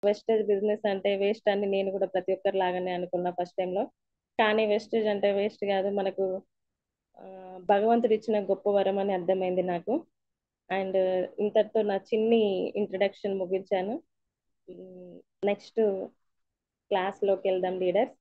Wastage business అంటే waste అని నేను కూడా ప్రతి ఒక్కరి లాగానే అనుకున్నా ఫస్ట్ టైంలో. కానీ వెస్టేజ్ అంటే వేస్ట్ కాదు, మనకు భగవంతుడు ఇచ్చిన గొప్ప వరం అని అర్థమైంది నాకు. అండ్ ఇంతటితో నా చిన్ని ఇంట్రడక్షన్ ముగించాను. నెక్స్ట్ క్లాస్లోకి వెళ్దాం లీడర్స్.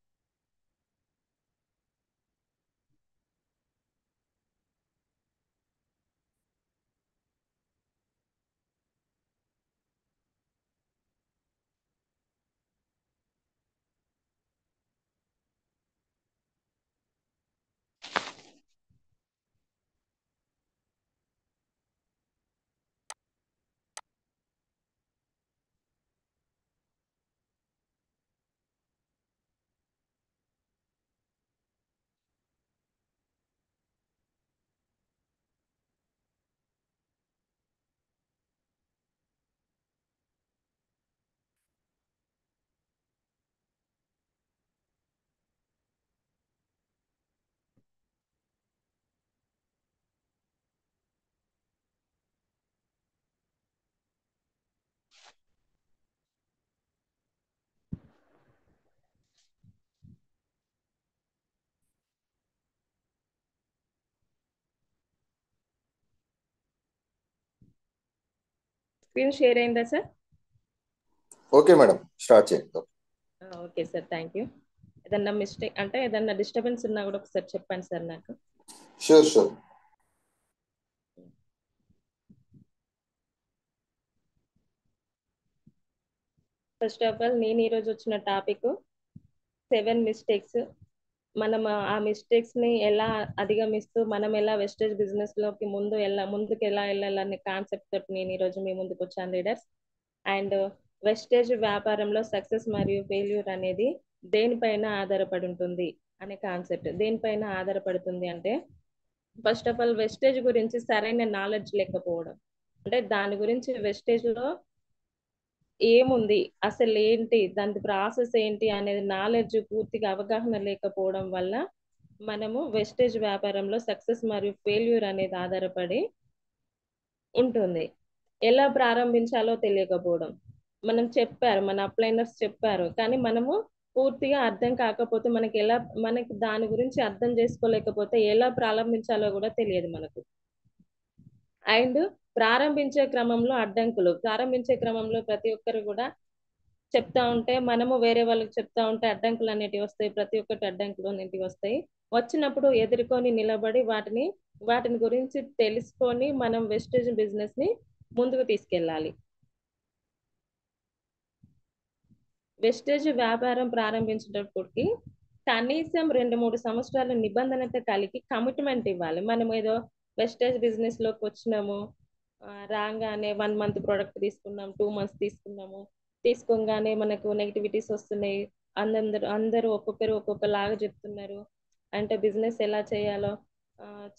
స్క్రీన్ షేర్ అయిందా సార్? ఓకే మేడం, స్టార్ట్ చేయండి. Okay sir, thank you. ఏదన్నా మిస్టేక్ అంటే ఏదన్నా డిస్టర్బెన్స్ ఉన్నా కూడా ఒకసారి చెప్పండి సార్ నాకు. Sure sure. First of all నేను ఈరోజు వచ్చిన టాపిక్ 7 మిస్టేక్స్. మనం ఆ మిస్టేక్స్ ని ఎలా అధిగమిస్తూ మనం ఎలా వెస్టేజ్ బిజినెస్ లోకి ముందుకు ఎలా వెళ్ళాలనే కాన్సెప్ట్ తోటి నేను ఈరోజు మీ ముందుకు వచ్చాను లీడర్స్. అండ్ వెస్టేజ్ వ్యాపారంలో సక్సెస్ మరియు ఫెయిల్యూర్ అనేది దేనిపైన ఆధారపడి ఉంటుంది అనే కాన్సెప్ట్. దేనిపైన ఆధారపడుతుంది అంటే, ఫస్ట్ ఆఫ్ ఆల్ వెస్టేజ్ గురించి సరైన నాలెడ్జ్ లేకపోవడం. అంటే దాని గురించి వెస్టేజ్ లో ఏముంది, అసలు ఏంటి, దాని ప్రాసెస్ ఏంటి అనేది నాలెడ్జ్ పూర్తిగా అవగాహన లేకపోవడం వల్ల మనము వెస్టేజ్ వ్యాపారంలో సక్సెస్ మరియు ఫెయిల్యూర్ అనేది ఆధారపడి ఉంటుంది. ఎలా ప్రారంభించాలో తెలియకపోవడం. మన అప్లైనర్స్ చెప్పారు, కానీ మనము పూర్తిగా అర్థం కాకపోతే మనకి దాని గురించి అర్థం చేసుకోలేకపోతే ఎలా ప్రారంభించాలో కూడా తెలియదు మనకు. అండ్ ప్రారంభించే క్రమంలో ప్రతి ఒక్కరు కూడా చెప్తా ఉంటే, మనము వేరే వాళ్ళకి చెప్తా ఉంటే అడ్డంకులు అనేటివి వస్తాయి. ప్రతి ఒక్కటి అడ్డంకులు అనేటివి వస్తాయి. వచ్చినప్పుడు ఎదుర్కొని నిలబడి వాటిని గురించి తెలుసుకొని మనం వెస్టేజ్ బిజినెస్ ని ముందుకు తీసుకెళ్ళాలి. వెస్టేజ్ వ్యాపారం ప్రారంభించేటప్పటికి కనీసం 2-3 సంవత్సరాల నిబంధనత కలిగి కమిట్మెంట్ ఇవ్వాలి. మనం ఏదో వెస్టేజ్ బిజినెస్ లోకి వచ్చినాము, రాగానే 1 మంత్ ప్రోడక్ట్ తీసుకున్నాం, 2 మంత్స్ తీసుకోగానే మనకు నెగిటివిటీస్ వస్తున్నాయి. అందరూ ఒక్కొక్కరు ఒక్కొక్కలాగా చెప్తున్నారు. అంటే బిజినెస్ ఎలా చేయాలో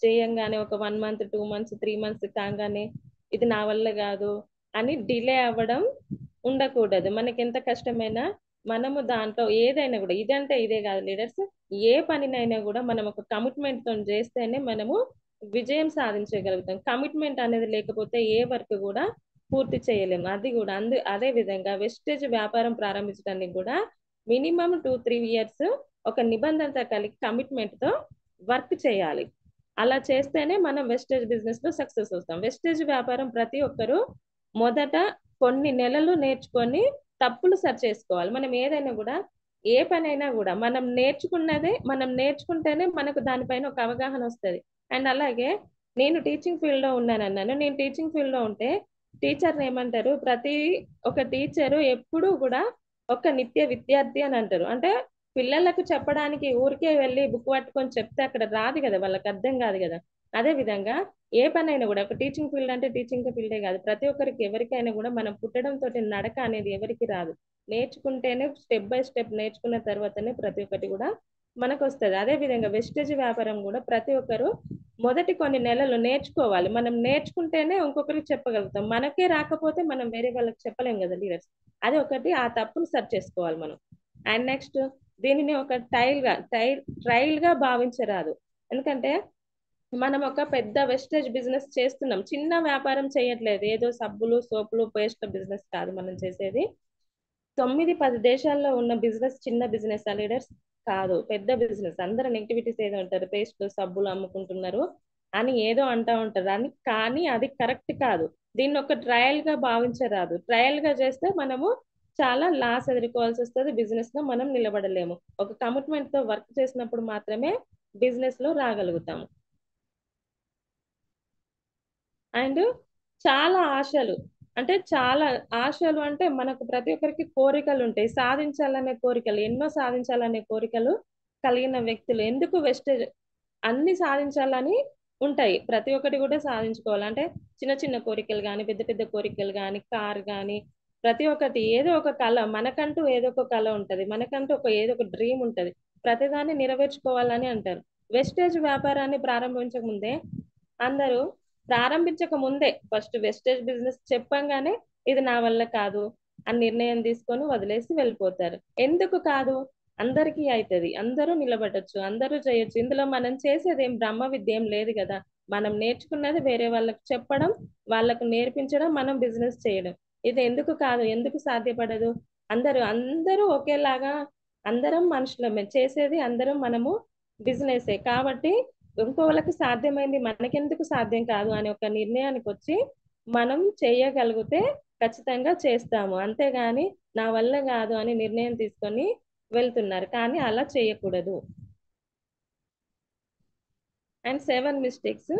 చేయంగానే ఒక 1 మంత్ 2 మంత్స్ 3 మంత్స్ కాగానే ఇది నా వల్ల కాదు అని డిలే అవ్వడం ఉండకూడదు. మనకి ఎంత కష్టమైనా మనము దాంట్లో ఏదైనా కూడా, ఇదంటే ఇదే కాదు లీడర్స్, ఏ పనినైనా కూడా మనం ఒక కమిట్మెంట్ తో చేస్తేనే మనము విజయం సాధించగలుగుతాం. కమిట్మెంట్ అనేది లేకపోతే ఏ వర్క్ కూడా పూర్తి చేయలేము. అది కూడా అదే విధంగా వెస్టేజ్ వ్యాపారం ప్రారంభించడానికి కూడా మినిమం 2-3 ఇయర్స్ ఒక నిబంధనత కలిగి కమిట్మెంట్ తో వర్క్ చేయాలి. అలా చేస్తేనే మనం వెస్టేజ్ బిజినెస్ లో సక్సెస్ వస్తాం. వెస్టేజ్ వ్యాపారం ప్రతి ఒక్కరు మొదట కొన్ని నెలలు నేర్చుకొని తప్పులు సరి చేసుకోవాలి. మనం ఏదైనా కూడా, ఏ పనైనా కూడా మనం నేర్చుకుంటేనే మనకు దానిపైన ఒక అవగాహన వస్తుంది. అండ్ అలాగే నేను టీచింగ్ ఫీల్డ్ లో ఉన్నానన్నాను. నేను టీచింగ్ ఫీల్డ్ లో ఉంటే టీచర్ ఏమంటారు, ఒక టీచరు ఎప్పుడూ కూడా ఒక నిత్య విద్యార్థి అని అంటారు. అంటే పిల్లలకు చెప్పడానికి ఊరికే వెళ్ళి బుక్ పట్టుకొని చెప్తే అక్కడ రాదు కదా, వాళ్ళకి అర్థం కాదు కదా. అదే విధంగా ఏ పనైనా కూడా, ఒక టీచింగ్ ఫీల్డ్ అంటే టీచింగ్ ఫీల్డే కాదు, ప్రతి ఒక్కరికి ఎవరికైనా కూడా మనం పుట్టడం తోటి నడక అనేది ఎవరికి రాదు. నేర్చుకుంటేనే స్టెప్ బై స్టెప్ నేర్చుకున్న తర్వాతనే ప్రతి ఒక్కటి కూడా మనకు వస్తుంది. అదే విధంగా వెస్టేజ్ వ్యాపారం కూడా ప్రతి ఒక్కరు మొదటి కొన్ని నెలలు నేర్చుకోవాలి. మనం నేర్చుకుంటేనే ఇంకొకరికి చెప్పగలుగుతాం. మనకే రాకపోతే మనం వేరే వాళ్ళకి చెప్పలేం కదా లీడర్స్. అది ఒకటి, ఆ తప్పును సరి చేసుకోవాలి మనం. అండ్ నెక్స్ట్, దీనిని ఒక ట్రైల్ గా భావించరాదు. ఎందుకంటే మనం ఒక పెద్ద వెస్టేజ్ బిజినెస్ చేస్తున్నాం, చిన్న వ్యాపారం చేయట్లేదు. ఏదో సబ్బులు సోపులు పేస్ట్ బిజినెస్ కాదు మనం చేసేది. 9-10 దేశాల్లో ఉన్న బిజినెస్ చిన్న బిజినెస్ లీడర్స్ కాదు, పెద్ద బిజినెస్. అందరూ నెగిటివిటీస్ ఏదో ఉంటారు, పేస్ట్లు సబ్బులు అమ్ముకుంటున్నారు అని ఏదో అంటా ఉంటారు అని. కానీ అది కరెక్ట్ కాదు. దీన్ని ఒక ట్రయల్ గా భావించరాదు. ట్రయల్ గా చేస్తే మనము చాలా లాస్ ఎదుర్కోవాల్సి వస్తుంది, బిజినెస్ లో మనం నిలబడలేము. ఒక కమిట్మెంట్ తో వర్క్ చేసినప్పుడు మాత్రమే బిజినెస్ లో రాగలుగుతాము. అండ్ చాలా ఆశలు, అంటే చాలా ఆశలు అంటే మనకు ప్రతి ఒక్కరికి కోరికలు ఉంటాయి, సాధించాలనే కోరికలు, ఎన్నో సాధించాలనే కోరికలు కలిగిన వ్యక్తులు ఎందుకు వెస్టేజ్ అన్ని సాధించాలని ఉంటాయి. ప్రతి ఒక్కటి కూడా సాధించుకోవాలంటే చిన్న చిన్న కోరికలు కానీ పెద్ద పెద్ద కోరికలు కానీ కార్ కానీ ప్రతి ఒక్కటి ఏదో ఒక కళ, మనకంటూ ఏదో ఒక కళ ఉంటది, మనకంటూ ఏదో ఒక డ్రీమ్ ఉంటది, ప్రతిదాన్ని నెరవేర్చుకోవాలని అంటారు. వెస్టేజ్ వ్యాపారాన్ని ప్రారంభించక ముందే అందరూ ప్రారంభించక ముందే ఫస్ట్ వెస్టేజ్ బిజినెస్ చెప్పంగానే ఇది నా వల్ల కాదు అని నిర్ణయం తీసుకొని వదిలేసి వెళ్ళిపోతారు. ఎందుకు కాదు? అందరికీ అవుతుంది, అందరూ నిలబడొచ్చు, అందరూ చేయొచ్చు. ఇందులో మనం చేసేది ఏం బ్రహ్మ విద్య ఏం లేదు కదా. మనం నేర్చుకున్నది వేరే వాళ్ళకి చెప్పడం, వాళ్ళకు నేర్పించడం, మనం బిజినెస్ చేయడం. ఇది ఎందుకు కాదు, ఎందుకు సాధ్యపడదు? అందరూ అందరూ ఒకేలాగా, అందరం మనుషులమే, చేసేది అందరం మనము బిజినెసే కాబట్టి ఇంకోళ్ళకి సాధ్యమైంది మనకెందుకు సాధ్యం కాదు అనే ఒక నిర్ణయానికి వచ్చి మనం చేయగలిగితే ఖచ్చితంగా చేస్తాము. అంతేగాని నా వల్ల కాదు అని నిర్ణయం తీసుకొని వెళ్తున్నారు, కానీ అలా చేయకూడదు. And 7 mistakes.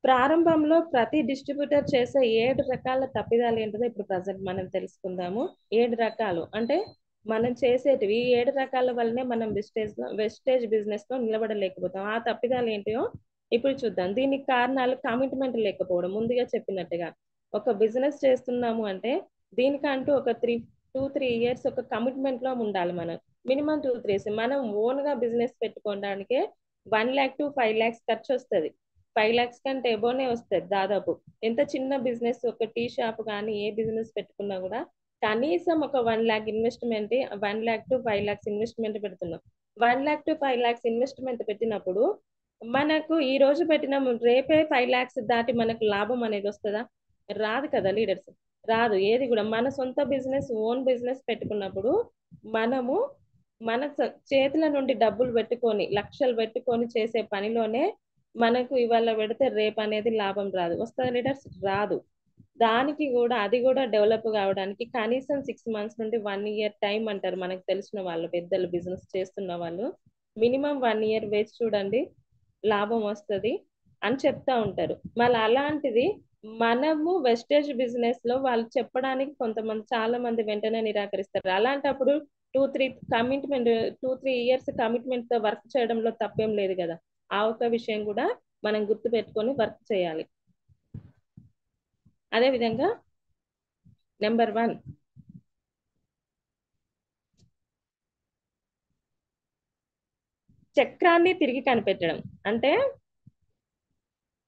ప్రారంభంలో ప్రతి డిస్ట్రిబ్యూటర్ చేసే 7 రకాల తప్పిదాలు ఏంటో ఇప్పుడు ప్రజెంట్ మనం తెలుసుకుందాము. 7 రకాలు అంటే మనం చేసేటివి 7 రకాల వల్లనే మనం వెస్టేజ్ బిజినెస్ లో నిలబడలేకపోతాం. ఆ తప్పిదాలు ఏంటో ఇప్పుడు చూద్దాం. దీనికి కారణాలు కమిట్మెంట్ లేకపోవడం. ముందుగా చెప్పినట్టుగా ఒక బిజినెస్ చేస్తున్నాము అంటే దీనికంటూ ఒక 2-3 ఇయర్స్ ఒక కమిట్మెంట్ లో ఉండాలి. మనం మినిమం 2-3 ఇయర్స్ మనం ఓన్ గా బిజినెస్ పెట్టుకోవడానికే 1 lakh to 5 lakhs ఖర్చు వస్తుంది. 5 lakhs కంటే ఎబోనే వస్తుంది దాదాపు. ఎంత చిన్న బిజినెస్, ఒక టీ షాప్ కానీ ఏ బిజినెస్ పెట్టుకున్నా కూడా కనీసం ఒక 1 lakh investment, 1 lakh to 5 lakhs investment పెడుతున్నాం. 1 lakh to 5 lakhs ఇన్వెస్ట్మెంట్ పెట్టినప్పుడు మనకు ఈ రోజు పెట్టిన రేపే 5 lakhs దాటి మనకు లాభం అనేది వస్తుందా? రాదు కదా లీడర్స్, రాదు. ఏది కూడా మన సొంత బిజినెస్, ఓన్ బిజినెస్ పెట్టుకున్నప్పుడు మనము మన చేతుల నుండి డబ్బులు పెట్టుకొని లక్షలు పెట్టుకొని చేసే పనిలోనే మనకు ఇవాళ పెడితే రేపు అనేది లాభం రాదు. వస్తుంది లీడర్స్? రాదు. దానికి కూడా అది కూడా డెవలప్ కావడానికి కనీసం 6 months నుండి 1 year టైం అంటారు. మనకు తెలిసిన వాళ్ళు, పెద్దలు, బిజినెస్ చేస్తున్న వాళ్ళు మినిమం 1 year వేచి చూడండి లాభం వస్తుంది అని చెప్తా ఉంటారు. మళ్ళీ అలాంటిది మనము వెస్టేజ్ బిజినెస్ లో వాళ్ళు చెప్పడానికి కొంతమంది, చాలా మంది వెంటనే నిరాకరిస్తారు. అలాంటప్పుడు 2-3 ఇయర్స్ కమిట్మెంట్ తో వర్క్ చేయడంలో తప్పేం లేదు కదా. ఆ ఒక విషయం కూడా మనం గుర్తు పెట్టుకొని వర్క్ చేయాలి. అదే విధంగా నెంబర్ 1, చక్రాన్ని తిరిగి కనిపెట్టడం. అంటే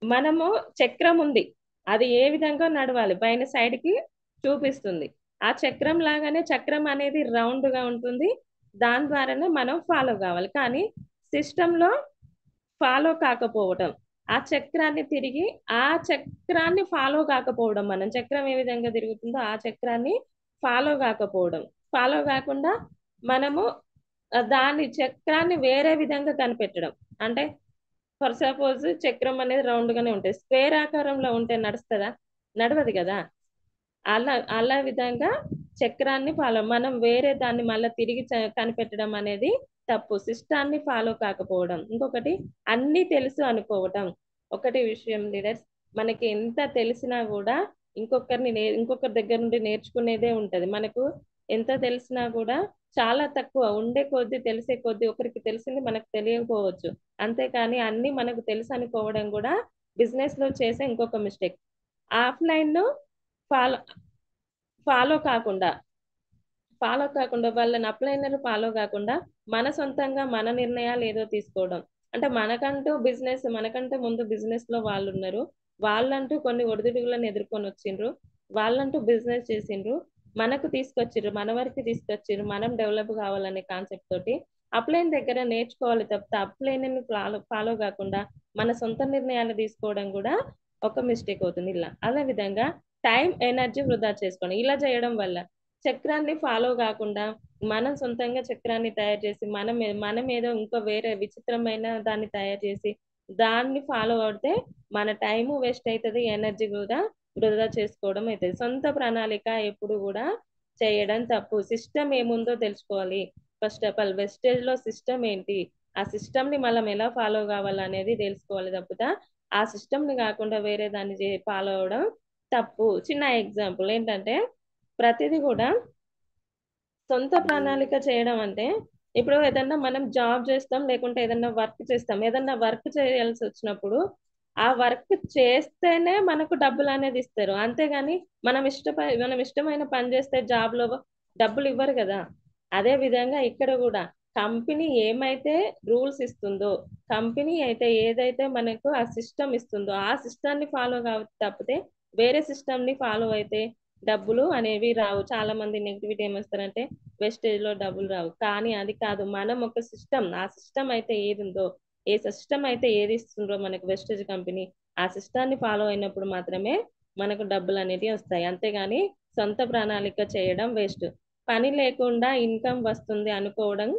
మనము చక్రం ఉంది, అది ఏ విధంగా నడవాలి పైన సైడ్ కి చూపిస్తుంది. ఆ చక్రం లాగానే చక్రం అనేది రౌండ్ గా ఉంటుంది, దాని ద్వారానే మనం ఫాలో కావాలి. కానీ సిస్టమ్ లో ఫాలో కాకపోవడం, ఆ చక్రాన్ని తిరిగి ఆ చక్రాన్ని ఫాలో కాకపోవడం, మనం చక్రం ఏ విధంగా తిరుగుతుందో ఆ చక్రాన్ని ఫాలో కాకపోవడం, ఫాలో కాకుండా మనము దాని చక్రాన్ని వేరే విధంగా కనిపెట్టడం. అంటే ఫర్ సపోజ్ చక్రం అనేది రౌండ్ గానే ఉంటుంది, స్క్వేర్ ఆకారంలో ఉంటే నడుస్తుందా? నడవదు కదా. అలా విధంగా చక్రాన్ని ఫాలో, మనం వేరే దాన్ని మళ్ళీ తిరిగి కనిపెట్టడం అనేది తప్పు. సిస్టాన్ని ఫాలో కాకపోవడం. ఇంకొకటి అన్ని తెలుసు అనుకోవటం. ఒకటి విషయం లీడర్స్, మనకి ఎంత తెలిసినా కూడా ఇంకొకరి దగ్గర నుండి నేర్చుకునేదే ఉంటది. మనకు ఎంత తెలిసినా కూడా చాలా తక్కువ, ఉండే కొద్ది తెలిసే కొద్ది ఒకరికి తెలిసింది మనకు తెలియకపోవచ్చు. అంతేకాని అన్ని మనకు తెలుసు అనుకోవడం కూడా బిజినెస్ లో చేసే ఇంకొక మిస్టేక్. ఆఫ్లైన్ ఫాలో ఫాలో కాకుండా వాళ్ళని అప్లైనర్ ఫాలో కాకుండా మన సొంతంగా మన నిర్ణయాలు ఏదో తీసుకోవడం. అంటే మనకంటూ ముందు బిజినెస్ లో వాళ్ళు ఉన్నారు, వాళ్ళంటూ కొన్ని ఒడిదుడుకులను ఎదుర్కొని వచ్చిండ్రు, వాళ్ళంటూ బిజినెస్ చేసిండ్రు, మనకు తీసుకొచ్చిర్రు, మన వరకు తీసుకొచ్చిర్రు, మనం డెవలప్ కావాలనే కాన్సెప్ట్ తోటి అప్లైన్ దగ్గర నేర్చుకోవాలి తప్పితే అప్లైన్ ఫాలో కాకుండా మన సొంత నిర్ణయాలు తీసుకోవడం కూడా ఒక మిస్టేక్ అవుతుంది. ఇలా అదే విధంగా టైం ఎనర్జీ వృధా చేసుకోండి. ఇలా చేయడం వల్ల చక్రాన్ని ఫాలో కాకుండా మనం సొంతంగా చక్రాన్ని తయారు చేసి మనం ఏదో ఇంకో వేరే విచిత్రమైన దాన్ని తయారు చేసి దాన్ని ఫాలో అవుతే మన టైము వేస్ట్ అవుతుంది, ఎనర్జీ కూడా వృధా చేసుకోవడం అవుతుంది. సొంత ప్రణాళిక ఎప్పుడు కూడా చేయడం తప్పు. సిస్టమ్ ఏముందో తెలుసుకోవాలి. ఫస్ట్ ఆఫ్ ఆల్ వెస్టేజ్ లో సిస్టమ్ ఏంటి, ఆ సిస్టమ్ ని మనం ఎలా ఫాలో కావాలనేది తెలుసుకోవాలి తప్పుతా ఆ సిస్టమ్ ని కాకుండా వేరే దాన్ని ఫాలో అవడం తప్పు. చిన్న ఎగ్జాంపుల్ ఏంటంటే ప్రతిదీ కూడా సొంత ప్రణాళిక చేయడం అంటే ఇప్పుడు ఏదన్నా మనం జాబ్ చేస్తాం, లేకుంటే ఏదన్నా వర్క్ చేస్తాం. ఏదన్నా వర్క్ చేయాల్సి వచ్చినప్పుడు ఆ వర్క్ చేస్తేనే మనకు డబ్బులు అనేది ఇస్తారు. అంతేగాని మనం ఇష్టమైన పని చేస్తే జాబ్ లో డబ్బులు ఇవ్వరు కదా. అదే విధంగా ఇక్కడ కూడా కంపెనీ ఏమైతే రూల్స్ ఇస్తుందో, కంపెనీ అయితే ఏదైతే మనకు ఆ సిస్టమ్ ఇస్తుందో ఆ సిస్టమ్ ని ఫాలో తప్పితే వేరే సిస్టమ్ ని ఫాలో అయితే డబ్బులు అనేవి రావు. చాలా మంది నెగిటివిటీ ఏమొస్తారంటే వెస్టేజ్ లో డబ్బులు రావు. కానీ అది కాదు, మనం ఒక సిస్టమ్, ఆ సిస్టమ్ అయితే ఏది ఉందో, ఏ సిస్టమ్ అయితే ఏది ఇస్తుందో మనకు వెస్టేజ్ కంపెనీ, ఆ సిస్టాన్ని ఫాలో అయినప్పుడు మాత్రమే మనకు డబ్బులు అనేవి వస్తాయి. అంతేగాని సొంత ప్రణాళిక చేయడం వేస్ట్. పని లేకుండా ఇన్కమ్ వస్తుంది అనుకోవడం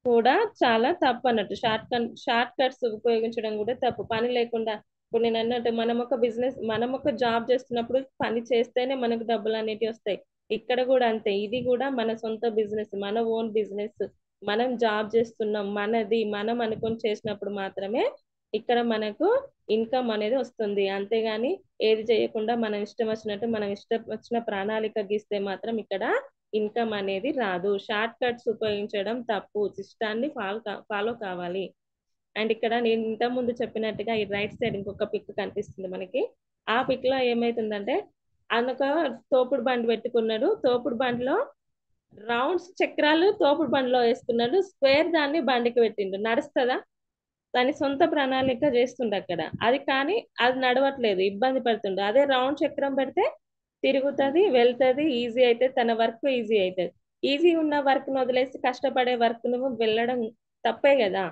కూడా చాలా తప్పు అన్నట్టు. షార్ట్ కట్స్ ఉపయోగించడం కూడా తప్పు. పని లేకుండా ఇప్పుడు నేను అన్నట్టు మనం ఒక జాబ్ చేస్తున్నప్పుడు పని చేస్తేనే మనకు డబ్బులు అనేటివి వస్తాయి. ఇక్కడ కూడా అంతే. ఇది కూడా మన సొంత బిజినెస్, మన ఓన్ బిజినెస్. మనం జాబ్ చేస్తున్నాం, మనది మనం అనుకొని చేసినప్పుడు మాత్రమే ఇక్కడ మనకు ఇన్కమ్ అనేది వస్తుంది. అంతేగాని ఏది చేయకుండా మనం ఇష్టం వచ్చినట్టు మనం ఇష్టం వచ్చిన ప్రణాళిక గీస్తే మాత్రం ఇక్కడ ఇన్కమ్ అనేది రాదు. షార్ట్ కట్స్ ఉపయోగించడం తప్పు. సిస్టాన్ని ఫాలో కావాలి. అండ్ ఇక్కడ నేను ఇంత ముందు చెప్పినట్టుగా ఈ రైట్ సైడ్ ఇంకొక పిక్ కనిపిస్తుంది మనకి. ఆ పిక్ లో ఏమైతుందంటే అనొక తోపుడు బండి పెట్టుకున్నాడు. తోపుడు బండిలో రౌండ్స్ చక్రాలు తోపుడు బండిలో వేసుకున్నాడు, స్క్వేర్ దాన్ని బండికి పెట్టిండు. నడుస్తుందా? దాని సొంత ప్రణాళిక చేస్తుండే అక్కడ. అది కానీ అది నడవట్లేదు, ఇబ్బంది పడుతుండు. అదే రౌండ్ చక్రం పెడితే తిరుగుతుంది, వెళ్తుంది, ఈజీ అయితే తన వర్క్ ఈజీ అవుతుంది. ఈజీ ఉన్న వర్క్ ను వదిలేసి కష్టపడే వర్క్ ను వెళ్ళడం తప్పే కదా.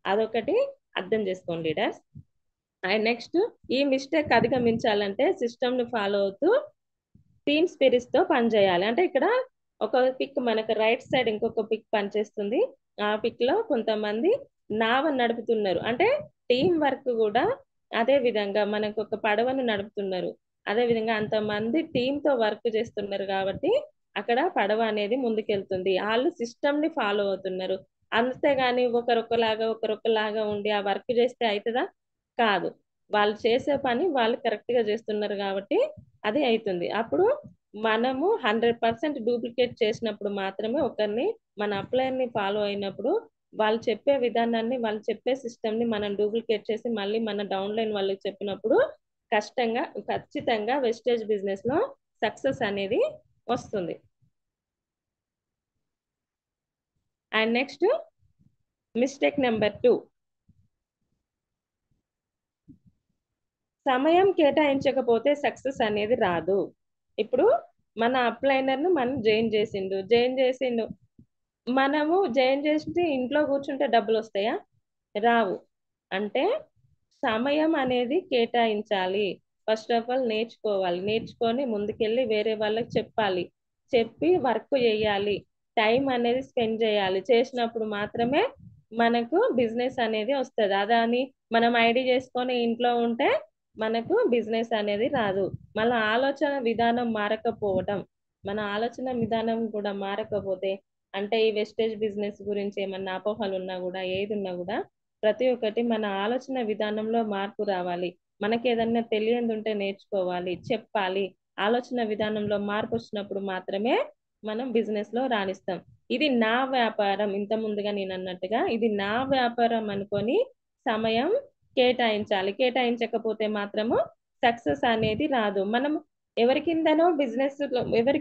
అదొకటి అర్థం చేసుకోండి లీడర్స్. అండ్ నెక్స్ట్, ఈ మిస్టేక్ అధిగమించాలంటే సిస్టమ్ ని ఫాలో అవుతూ టీమ్ స్పిరిట్స్ తో పనిచేయాలి. అంటే ఇక్కడ ఒక పిక్ మనకు రైట్ సైడ్ ఇంకొక పిక్ పనిచేస్తుంది. ఆ పిక్ లో కొంతమంది నావ నడుపుతున్నారు. అంటే టీం వర్క్ కూడా అదే విధంగా మనకు ఒక పడవను నడుపుతున్నారు. అదే విధంగా అంతమంది టీమ్ తో వర్క్ చేస్తున్నారు కాబట్టి అక్కడ పడవ అనేది ముందుకెళ్తుంది. వాళ్ళు సిస్టమ్ ని ఫాలో అవుతున్నారు. అంతేగాని ఒకరొకలాగా ఉండి ఆ వర్క్ చేస్తే అవుతుందా? కాదు. వాళ్ళు చేసే పని వాళ్ళు కరెక్ట్ గా చేస్తున్నారు కాబట్టి అది అవుతుంది. అప్పుడు మనము 100% డూప్లికేట్ చేసినప్పుడు మాత్రమే ఒకరిని, మన అప్లయర్ ని ఫాలో అయినప్పుడు వాళ్ళు చెప్పే విధానాన్ని, వాళ్ళు చెప్పే సిస్టమ్ ని మనం డూప్లికేట్ చేసి మళ్ళీ మన డౌన్ లైన్ వాళ్ళకి చెప్పినప్పుడు ఖచ్చితంగా వెస్టేజ్ బిజినెస్ లో సక్సెస్ అనేది వస్తుంది. అండ్ నెక్స్ట్ మిస్టేక్ నెంబర్ 2, సమయం కేటాయించకపోతే సక్సెస్ అనేది రాదు. ఇప్పుడు మన అప్లైనర్ ను మనం జాయిన్ చేసిండు. మనము జాయిన్ చేసి ఇంట్లో కూర్చుంటే డబ్బులు వస్తాయా? రావు. అంటే సమయం అనేది కేటాయించాలి. ఫస్ట్ ఆఫ్ ఆల్ నేర్చుకోవాలి. నేర్చుకొని ముందుకెళ్ళి వేరే వాళ్ళకి చెప్పాలి. చెప్పి వర్క్ చేయాలి. టైం అనేది స్పెండ్ చేయాలి. చేసినప్పుడు మాత్రమే మనకు బిజినెస్ అనేది వస్తుంది. అదని మనం ఐడి చేసుకొని ఇంట్లో ఉంటే మనకు బిజినెస్ అనేది రాదు. మళ్ళీ మన ఆలోచన విధానం కూడా మారకపోతే, అంటే ఈ వెస్టేజ్ బిజినెస్ గురించి ఏమన్నా అపోహలు ఉన్నా కూడా, ఏది ఉన్నా కూడా ప్రతి ఒక్కటి మన ఆలోచన విధానంలో మార్పు రావాలి. మనకి ఏదన్నా తెలియదు ఉంటే నేర్చుకోవాలి, చెప్పాలి. ఆలోచన విధానంలో మార్పు వచ్చినప్పుడు మాత్రమే మనం బిజినెస్ లో రాణిస్తాం. ఇది నా వ్యాపారం, ఇంత ముందుగా నేను అన్నట్టుగా ఇది నా వ్యాపారం అనుకొని సమయం కేటాయించాలి. కేటాయించకపోతే మాత్రము సక్సెస్ అనేది రాదు. మనం ఎవరి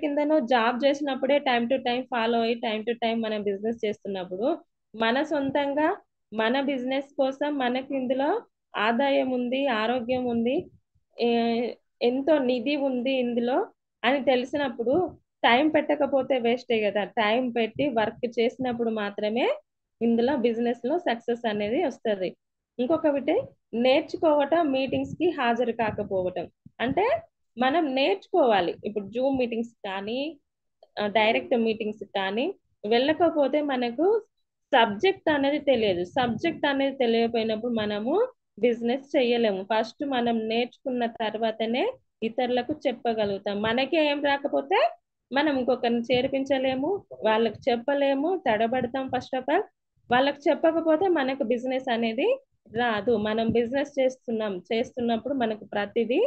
కిందనో జాబ్ చేసినప్పుడే టైం టు టైం ఫాలో అయ్యి టైం టు టైం మనం బిజినెస్ చేస్తున్నప్పుడు మన సొంతంగా మన బిజినెస్ కోసం మనకి ఇందులో ఆదాయం ఉంది, ఆరోగ్యం ఉంది, ఎంతో నిధి ఉంది ఇందులో అని తెలిసినప్పుడు టైం పెట్టకపోతే వేస్టే కదా. టైం పెట్టి వర్క్ చేసినప్పుడు మాత్రమే ఇందులో బిజినెస్ లో సక్సెస్ అనేది వస్తుంది. ఇంకొకటి నేర్చుకోవటం, మీటింగ్స్ కి హాజరు కాకపోవటం. అంటే మనం నేర్చుకోవాలి. ఇప్పుడు జూమ్ మీటింగ్స్ కానీ డైరెక్ట్ మీటింగ్స్ కానీ వెళ్ళకపోతే మనకు సబ్జెక్ట్ అనేది తెలియదు. సబ్జెక్ట్ అనేది తెలియకపోయినప్పుడు మనము బిజినెస్ చేయలేము. ఫస్ట్ మనం నేర్చుకున్న తర్వాతనే ఇతరులకు చెప్పగలుగుతాం. మనకే ఏం రాకపోతే మనం ఇంకొకరిని చేర్పించలేము, వాళ్ళకి చెప్పలేము, తడబడతాం. ఫస్ట్ ఆఫ్ ఆల్ వాళ్ళకి చెప్పకపోతే మనకు బిజినెస్ అనేది రాదు. మనం బిజినెస్ చేస్తున్నప్పుడు మనకు ప్రతిదీ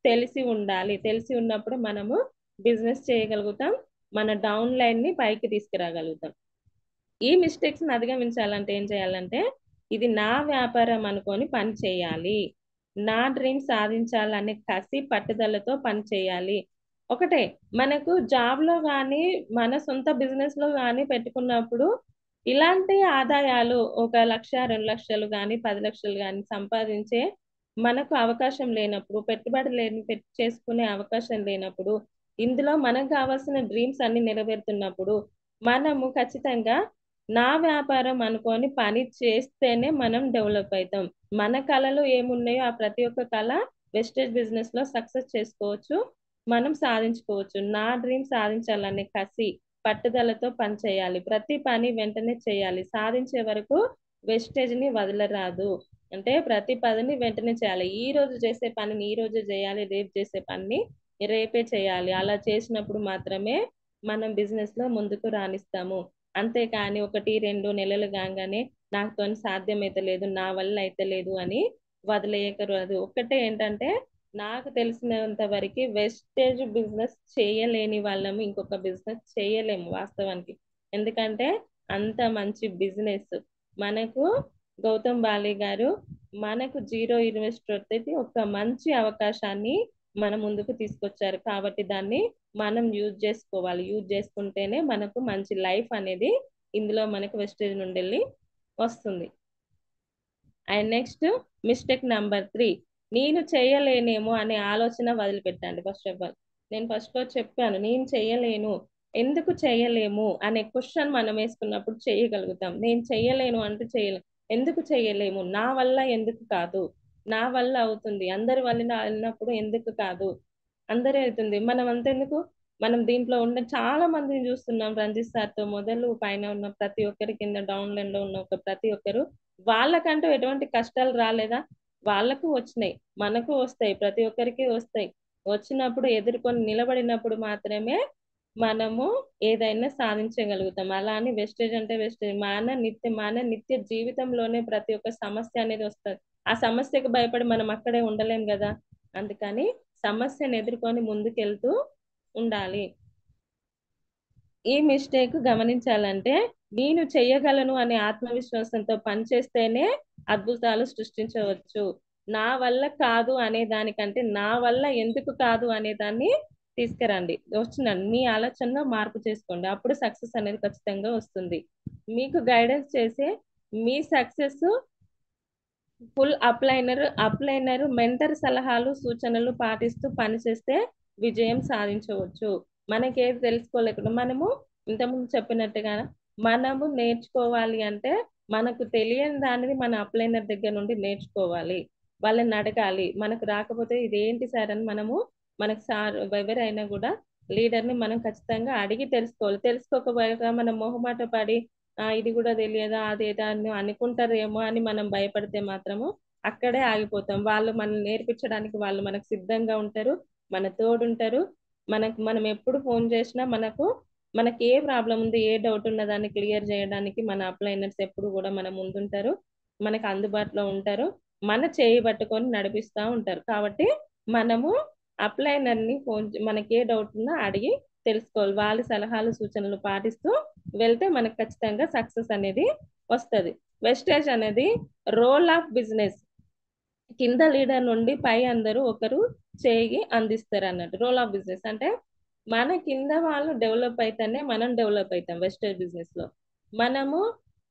తెలిసి ఉండాలి. తెలిసి ఉన్నప్పుడు మనము బిజినెస్ చేయగలుగుతాం, మన డౌన్ లైన్ ని పైకి తీసుకురాగలుగుతాం. ఈ మిస్టేక్స్ ని అధిగమించాలంటే ఏం చేయాలంటే, ఇది నా వ్యాపారం అనుకొని పని చేయాలి. నా డ్రీమ్ సాధించాలనే కసి పట్టుదలతో పని చేయాలి. ఒకటే, మనకు జాబ్ లో కానీ మన సొంత బిజినెస్ లో కానీ పెట్టుకున్నప్పుడు ఇలాంటి ఆదాయాలు 1 లక్ష 2 లక్షలు కానీ 10 లక్షలు కానీ సంపాదించే మనకు అవకాశం లేనప్పుడు, పెట్టుబడి చేసుకునే అవకాశం లేనప్పుడు, ఇందులో మనకు కావాల్సిన డ్రీమ్స్ అన్ని నెరవేరుతున్నప్పుడు మనము ఖచ్చితంగా నా వ్యాపారం అనుకొని పని చేస్తేనే మనం డెవలప్ అవుతాం. మన కళలు ఏమున్నాయో ఆ ప్రతి ఒక్క కళ వెస్టేజ్ బిజినెస్ లో సక్సెస్ చేసుకోవచ్చు, మనం సాధించుకోవచ్చు. నా డ్రీమ్ సాధించాలనే కసి పట్టుదలతో పని చేయాలి. ప్రతి పని వెంటనే చేయాలి. సాధించే వరకు వెస్టేజ్ ని వదలరాదు. అంటే ప్రతి పనిని వెంటనే చేయాలి. ఈ రోజు చేసే పనిని ఈ రోజు చేయాలి, రేపు చేసే పనిని రేపే చేయాలి. అలా చేసినప్పుడు మాత్రమే మనం బిజినెస్ లో ముందుకు రాణిస్తాము. అంతేకాని 1 2 నెలలు కాగానే నాతో సాధ్యమైతే లేదు, నా వల్ల అయితే లేదు అని వదిలేయకూడదు. ఒకటే ఏంటంటే, నాకు తెలిసినంత వరకు వెస్టేజ్ బిజినెస్ చేయలేని వాళ్ళము ఇంకొక బిజినెస్ చేయలేము వాస్తవానికి. ఎందుకంటే అంత మంచి బిజినెస్ మనకు గౌతమ్ బాలి గారు మనకు జీరో ఇన్వెస్టర్ తోటి ఒక మంచి అవకాశాన్ని మన ముందుకు తీసుకొచ్చారు. కాబట్టి దాన్ని మనం యూజ్ చేసుకోవాలి. యూజ్ చేసుకుంటేనే మనకు మంచి లైఫ్ అనేది ఇందులో మనకు వెస్టేజ్ నుండి వెళ్ళి వస్తుంది. అండ్ నెక్స్ట్ మిస్టేక్ నెంబర్ 3, నేను చేయలేనేమో అనే ఆలోచన వదిలిపెట్టండి. ఫస్ట్ ఆఫ్ ఆల్ నేను ఫస్ట్ లో చెప్పాను, నేను చేయలేను, ఎందుకు చేయలేము అనే క్వశ్చన్ మనం వేసుకున్నప్పుడు చేయగలుగుతాం. నేను చేయలేను అంటే చేయలేము. ఎందుకు చేయలేము? నా వల్ల ఎందుకు కాదు? నా వల్ల అవుతుంది. అందరి వల్ల అన్నప్పుడు ఎందుకు కాదు? అందరూ అవుతుంది, మనం అంతెందుకు? మనం దీంట్లో ఉన్న చాలా మందిని చూస్తున్నాం. రంజిత్ సార్ తో మొదలు పైన ఉన్న ప్రతి ఒక్కరి, కింద డౌన్ లైన్ లో ఉన్న ఒక ప్రతి ఒక్కరు, వాళ్ళకంటూ ఎటువంటి కష్టాలు రాలేదా? వాళ్ళకు వచ్చినాయి, మనకు వస్తాయి, ప్రతి ఒక్కరికి వస్తాయి. వచ్చినప్పుడు ఎదుర్కొని నిలబడినప్పుడు మాత్రమే మనము ఏదైనా సాధించగలుగుతాం. అలా అని వెస్టేజ్ అంటే వెస్టేజ్ మన నిత్య జీవితంలోనే ప్రతి ఒక్క సమస్య అనేది వస్తుంది. ఆ సమస్యకు భయపడి మనం అక్కడే ఉండలేం కదా. అందుకని సమస్యను ఎదుర్కొని ముందుకెళ్తూ ఉండాలి. ఈ మిస్టేక్ గమనించాలంటే, నేను చెయ్యగలను అనే ఆత్మవిశ్వాసంతో పనిచేస్తేనే అద్భుతాలు సృష్టించవచ్చు. నా వల్ల కాదు అనే దానికంటే నా వల్ల ఎందుకు కాదు అనే దాన్ని తీసుకురండి. వచ్చినండి మీ ఆలోచనలో మార్పు చేసుకోండి. అప్పుడు సక్సెస్ అనేది ఖచ్చితంగా వస్తుంది. మీకు గైడెన్స్ చేసే మీ సక్సెస్ ఫుల్ అప్లైనర్ మెంటర్ సలహాలు సూచనలు పాటిస్తూ పనిచేస్తే విజయం సాధించవచ్చు. మనకేది తెలుసుకోలేకుండా మనము ఇంతకుముందు చెప్పినట్టుగా మనము నేర్చుకోవాలి అంటే మనకు తెలియని దానిని మన అప్లైనర్ దగ్గర నుండి నేర్చుకోవాలి. వాళ్ళని అడగాలి. మనకు రాకపోతే ఇదేంటి సార్ అని మనము, మనకు సార్ ఎవరైనా కూడా లీడర్ని మనం ఖచ్చితంగా అడిగి తెలుసుకోవాలి. తెలుసుకోకపోయాక మనం మొహమాట పడి ఇది కూడా తెలియదా అదేదా అని అనుకుంటారేమో అని మనం భయపడితే మాత్రము అక్కడే ఆగిపోతాం. వాళ్ళు మనం నేర్పించడానికి వాళ్ళు మనకు సిద్ధంగా ఉంటారు, మన తోడుంటారు. మనం ఎప్పుడు ఫోన్ చేసినా మనకి ఏ ప్రాబ్లం ఉంది, ఏ డౌట్ ఉన్నదాన్ని క్లియర్ చేయడానికి మన అప్లైనర్స్ ఎప్పుడు కూడా మన ముందుంటారు, మనకు అందుబాటులో ఉంటారు, మన చేయి పట్టుకొని నడిపిస్తూ ఉంటారు. కాబట్టి మనము అప్లైనర్ని మనకి ఏ డౌట్ ఉన్నా అడిగి తెలుసుకోవాలి. వాళ్ళ సలహాలు సూచనలు పాటిస్తూ వెళ్తే మనకు ఖచ్చితంగా సక్సెస్ అనేది వస్తుంది. వెస్టేజ్ అనేది రోల్ ఆఫ్ బిజినెస్. కింద లీడర్ నుండి పై అందరూ ఒకరు చేయి అందిస్తారు అన్నట్టు. రోల్ ఆఫ్ బిజినెస్ అంటే మన కింద వాళ్ళు డెవలప్ అయితేనే మనం డెవలప్ అవుతాం. వెస్టేజ్ బిజినెస్ లో మనము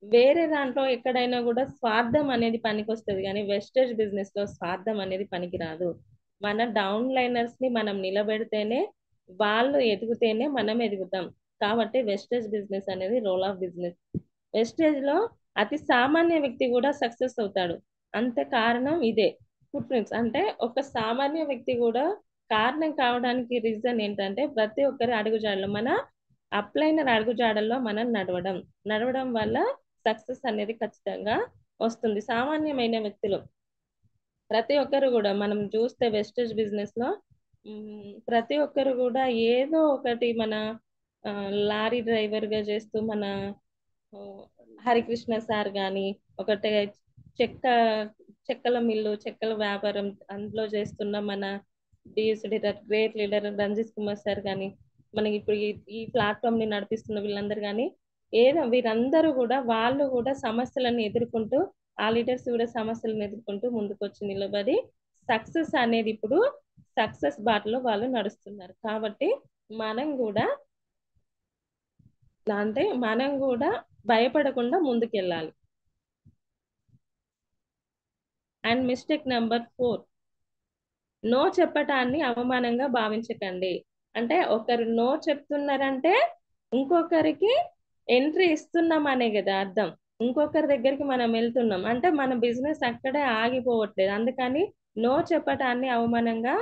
వేరే దాంట్లో ఎక్కడైనా కూడా స్వార్థం అనేది పనికి వస్తుంది, కానీ వెస్టేజ్ బిజినెస్ లో స్వార్థం అనేది పనికి రాదు. మన డౌన్ లైనర్స్ ని మనం నిలబెడితేనే వాళ్ళు ఎదిగితేనే మనం ఎదుగుతాం. కాబట్టి వెస్టేజ్ బిజినెస్ అనేది రోల్ ఆఫ్ బిజినెస్. వెస్టేజ్ లో అతి సామాన్య వ్యక్తి కూడా సక్సెస్ అవుతాడు. అంతే కారణం ఇదే. ఫుట్ ప్రింట్స్ అంటే ఒక సామాన్య వ్యక్తి కూడా కారణం కావడానికి రీజన్ ఏంటంటే ప్రతి ఒక్కరి అడుగుజాడలో మన అప్లైనర్ అడుగుజాడల్లో మనం నడవడం వల్ల సక్సెస్ అనేది ఖచ్చితంగా వస్తుంది. సామాన్యమైన వ్యక్తులు ప్రతి ఒక్కరు కూడా మనం చూస్తే వెస్టేజ్ బిజినెస్ లో ప్రతి ఒక్కరు కూడా ఏదో ఒకటి మన లారీ డ్రైవర్ గా చేస్తూ మన ఆ, హరికృష్ణ సార్ గాని ఒకటే చెక్క చెక్కల మిల్లు చెక్కల వ్యాపారం అందులో చేస్తున్న మన DS leader great leader Ranjith Kumar sir గాని మనకి ఇప్పుడు ఈ ప్లాట్ఫామ్ ని నడిపిస్తున్న వీళ్ళందరూ గాని ఏదో వీరందరూ కూడా వాళ్ళు కూడా సమస్యలను ఎదుర్కొంటూ ఆ లీడర్స్ కూడా సమస్యలను ఎదుర్కొంటూ ముందుకు వచ్చి నిలబడి సక్సెస్ అనేది ఇప్పుడు సక్సెస్ బాటలో వాళ్ళు నడుస్తున్నారు. కాబట్టి మనం కూడా అంటే మనం కూడా భయపడకుండా ముందుకెళ్ళాలి. అండ్ మిస్టేక్ నెంబర్ 4, నో చెప్పటాన్ని అవమానంగా భావించకండి. అంటే ఒకరు నో చెప్తున్నారంటే ఇంకొకరికి ఎంట్రీ ఇస్తున్నాం అనే కదా అర్థం. ఇంకొకరి దగ్గరికి మనం వెళ్తున్నాం అంటే మన బిజినెస్ అక్కడే ఆగిపోవట్లేదు. అందుకని నో చెప్పటాన్ని అవమానంగా